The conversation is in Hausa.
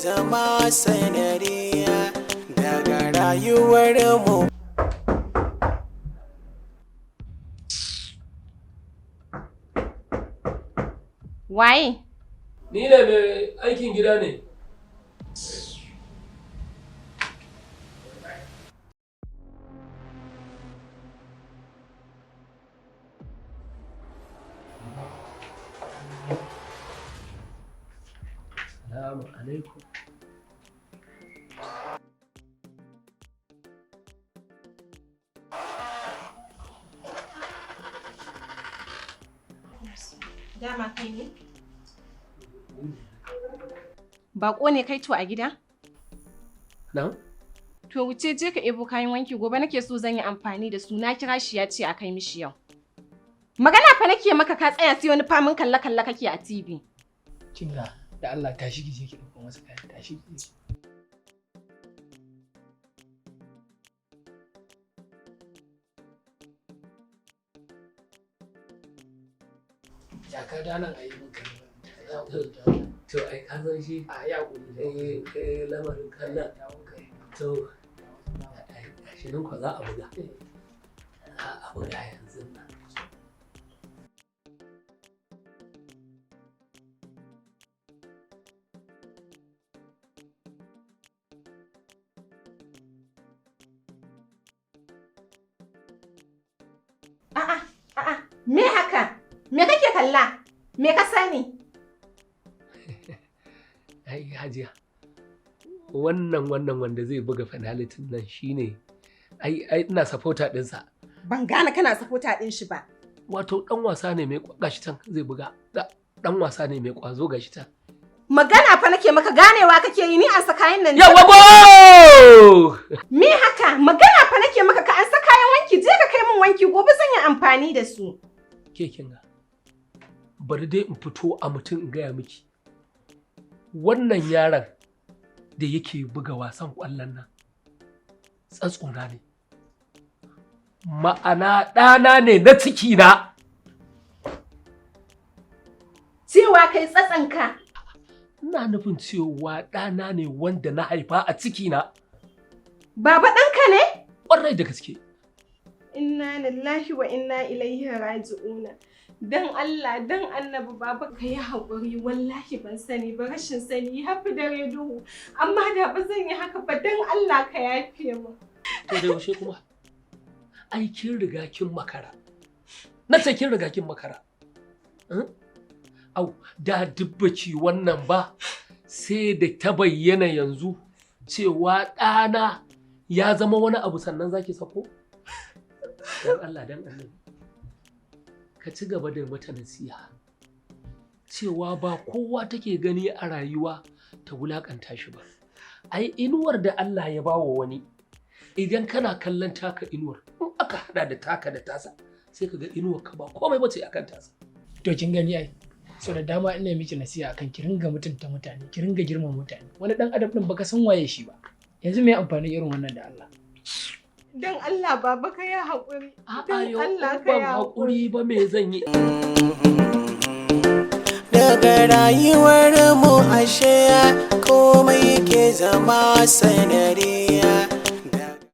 zama sanariya daga rayuwar mu. Waye? Ni ne mai aikin gida ne. Salamu alaikum. Dama kai ne? Baƙo ne kai to a gida? Na? To wuce je ka ebo kayan wanki gobe nake so zan yi amfani da su na kira shi ya ce a kai mishi yau. Magana fa nake maka ka tsaya sai wani famin kalla kake a TV. Kinga da Allah tashi ki je ki dauko masa kayan tashi ki je. Ya ka da nan ayi mun kalma. To ai ka san shi a ya kuri lamarin kallon to shi nan ko za a buga a buga yanzu nan. A'a, me haka? Me kake kalla? Me ka sani? Ai Hajiya, wannan wanda zai buga penalty nan shine ai ina supporter ɗinsa. Ban gane kana supporter ɗin shi ba. Wato ɗan wasa ne mai gashi can zai buga. Ɗan wasa ne mai ƙwazo gashi can. Magana fa nake maka ganewa kake yi ni an sa kayan nan. Yawa go! Me haka? Magana fa nake maka ka an sa kayan wanki je ka kai min wanki gobe zan yi amfani da su. Ke kinga. Bari dai in fito a mutum in gaya miki. Wannan yaron da yake buga wasan ƙwallon nan tsatsona ne. Ma'ana ɗana ne na ciki na. Cewa kai tsatsanka. Ina nufin cewa ɗana ne wanda na haifa a ciki na. Baba ɗanka ne? Ƙwarai da gaske. Inna lillahi wa inna ilaihi raji'una. Dan Allah, dan Annabi baba ka yi haƙuri wallahi ban sani ba rashin sani ya fi dare duhu. Amma da ba zan yi haka ba dan Allah ka yafe mu. To da yaushe kuma? Ai kin riga kin makara. Na ce kin riga kin makara. Au, da dubbaci wannan ba sai da ta bayyana yanzu cewa ɗana ya zama wani abu sannan zaki sako? Dan Allah dan Annabi. Ka ci gaba da mata nasiha cewa ba kowa take gani a rayuwa ta wulakanta shi ba. Ai inuwar da Allah ya bawa wani idan kana kallon taka inuwar in aka hada da taka da tasa sai ka ga inuwar ka ba komai bace akan tasa. To kin gani ai so da dama ina miki nasiha akan ki ringa mutunta mutane ki ringa girmama mutane wani dan adam din baka san waye shi ba yanzu me amfani irin wannan da Allah. Dan Allah baba ka yi haƙuri. Dan Allah ka yi haƙuri ba me zan yi. Daga rayuwar mu ashe komai ke zama sanari.